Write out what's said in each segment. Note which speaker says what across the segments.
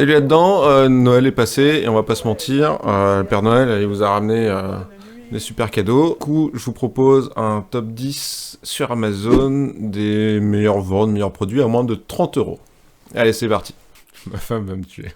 Speaker 1: Salut là-dedans, Noël est passé et on va pas se mentir, le Père Noël il vous a ramené des super cadeaux. Du coup, je vous propose un top 10 sur Amazon des meilleures ventes, meilleurs produits à moins de 30 euros. Allez, c'est parti. Ma femme va me tuer.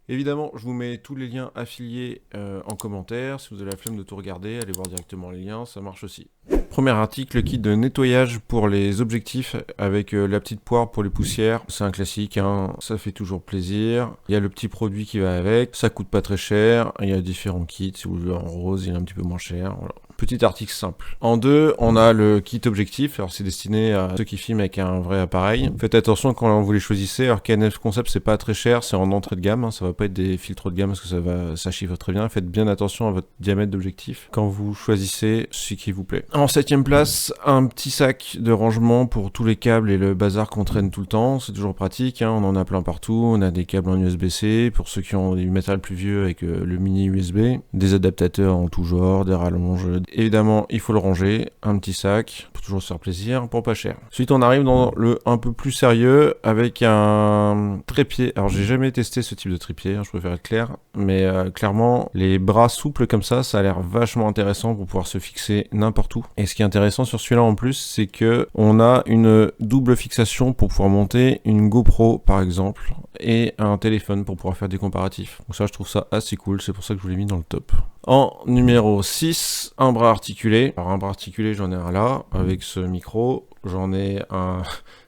Speaker 1: Évidemment, je vous mets tous les liens affiliés en commentaire. Si vous avez la flemme de tout regarder, allez voir directement les liens, ça marche aussi. Premier article, le kit de nettoyage pour les objectifs avec la petite poire pour les poussières. C'est un classique, hein, ça fait toujours plaisir. Il y a le petit produit qui va avec, ça coûte pas très cher. Il y a différents kits, si vous voulez en rose, il est un petit peu moins cher. Voilà. Petit article simple. En deux, on a le kit objectif. Alors c'est destiné à ceux qui filment avec un vrai appareil. Faites attention quand vous les choisissez. Alors KNF Concept, c'est pas très cher, c'est en entrée de gamme. Hein. Ça va pas être des filtres de gamme parce que ça chiffre très bien. Faites bien attention à votre diamètre d'objectif quand vous choisissez ce qui vous plaît. En septième place, un petit sac de rangement pour tous les câbles et le bazar qu'on traîne tout le temps. C'est toujours pratique. Hein. On en a plein partout. On a des câbles en USB-C pour ceux qui ont du matériel plus vieux avec le mini USB, des adaptateurs en tout genre, des rallonges. Évidemment, il faut le ranger, un petit sac, pour toujours se faire plaisir, pour pas cher. Ensuite, on arrive dans le un peu plus sérieux avec un trépied. Alors, j'ai jamais testé ce type de trépied, hein, je préfère être clair, mais clairement, les bras souples comme ça a l'air vachement intéressant pour pouvoir se fixer n'importe où. Et ce qui est intéressant sur celui-là en plus, c'est que on a une double fixation pour pouvoir monter une GoPro par exemple, et un téléphone pour pouvoir faire des comparatifs. Donc ça, je trouve ça assez cool, c'est pour ça que je vous l'ai mis dans le top. En numéro 6, un bras articulé. Alors un bras articulé, j'en ai un là, avec ce micro. J'en ai un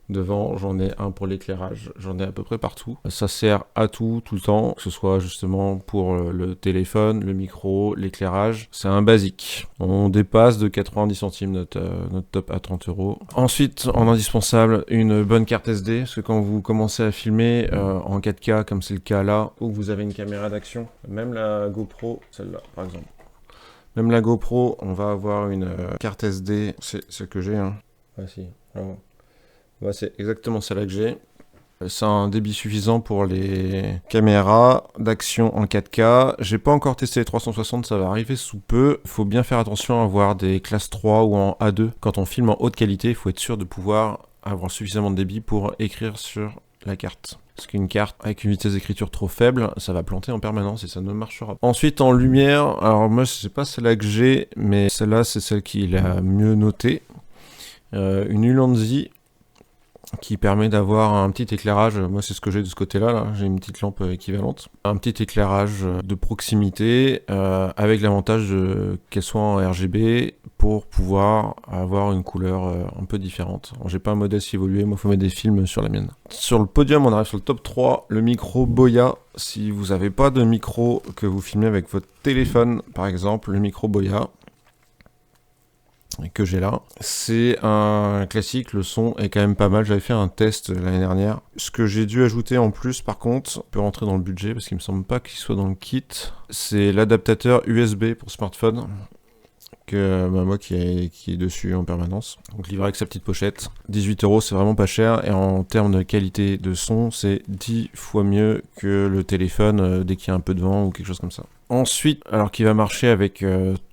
Speaker 1: devant, j'en ai un pour l'éclairage. J'en ai à peu près partout. Ça sert à tout, tout le temps, que ce soit justement pour le téléphone, le micro, l'éclairage. C'est un basique. On dépasse de 90 centimes notre top à 30 euros. Ensuite, en indispensable, une bonne carte SD. Parce que quand vous commencez à filmer en 4K, comme c'est le cas là, ou que vous avez une caméra d'action, même la GoPro, celle-là par exemple. Même la GoPro, on va avoir une carte SD. C'est celle que j'ai, hein. Ah si, vraiment. Ouais, c'est exactement celle-là que j'ai. C'est un débit suffisant pour les caméras d'action en 4K. J'ai pas encore testé les 360, ça va arriver sous peu. Il faut bien faire attention à avoir des classes 3 ou en A2. Quand on filme en haute qualité, il faut être sûr de pouvoir avoir suffisamment de débit pour écrire sur la carte. Parce qu'une carte avec une vitesse d'écriture trop faible, ça va planter en permanence et ça ne marchera pas. Ensuite, en lumière, alors moi, c'est pas celle-là que j'ai, mais celle-là, c'est celle qui est la mieux notée. Une Ulanzi qui permet d'avoir un petit éclairage. Moi, c'est ce que j'ai de ce côté-là. Là. J'ai une petite lampe équivalente. Un petit éclairage de proximité avec l'avantage qu'elle soit en RGB pour pouvoir avoir une couleur un peu différente. Alors, j'ai pas un modèle si évolué. Moi, il faut mettre des films sur la mienne. Sur le podium, on arrive sur le top 3. Le micro Boya. Si vous n'avez pas de micro que vous filmez avec votre téléphone, par exemple, le micro Boya que j'ai là, c'est un classique, le son est quand même pas mal, j'avais fait un test l'année dernière. Ce que j'ai dû ajouter en plus par contre, on peut rentrer dans le budget parce qu'il me semble pas qu'il soit dans le kit, c'est l'adaptateur USB pour smartphone que moi qui est dessus en permanence, donc livré avec sa petite pochette. 18 euros, c'est vraiment pas cher et en termes de qualité de son, c'est 10 fois mieux que le téléphone dès qu'il y a un peu de vent ou quelque chose comme ça. Ensuite, alors qui va marcher avec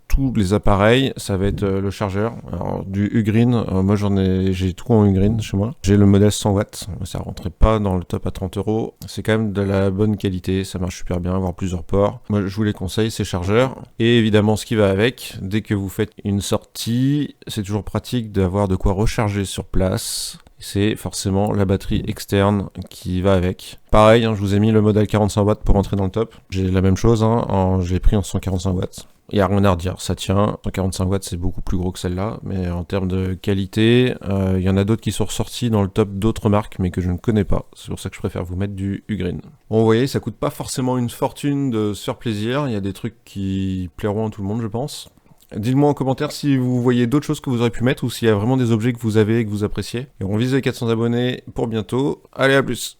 Speaker 1: tous les appareils, ça va être le chargeur. Alors, du Ugreen, moi j'ai tout en Ugreen chez moi. J'ai le modèle 100 watts, ça rentrait pas dans le top à 30 euros. C'est quand même de la bonne qualité, ça marche super bien, avoir plusieurs ports. Moi je vous les conseille, ces chargeurs. Et évidemment ce qui va avec, dès que vous faites une sortie, c'est toujours pratique d'avoir de quoi recharger sur place. C'est forcément la batterie externe qui va avec. Pareil, hein, je vous ai mis le modèle 45 watts pour rentrer dans le top. J'ai la même chose, hein, je l'ai pris en 145 watts. Il n'y a rien à redire, ça tient. 145 watts, c'est beaucoup plus gros que celle-là, mais en termes de qualité, il y en a d'autres qui sont ressortis dans le top d'autres marques, mais que je ne connais pas. C'est pour ça que je préfère vous mettre du Ugreen. Bon, vous voyez, ça coûte pas forcément une fortune de se faire plaisir. Il y a des trucs qui plairont à tout le monde, je pense. Dites-moi en commentaire si vous voyez d'autres choses que vous aurez pu mettre ou s'il y a vraiment des objets que vous avez et que vous appréciez. Et on vise les 400 abonnés pour bientôt. Allez, à plus!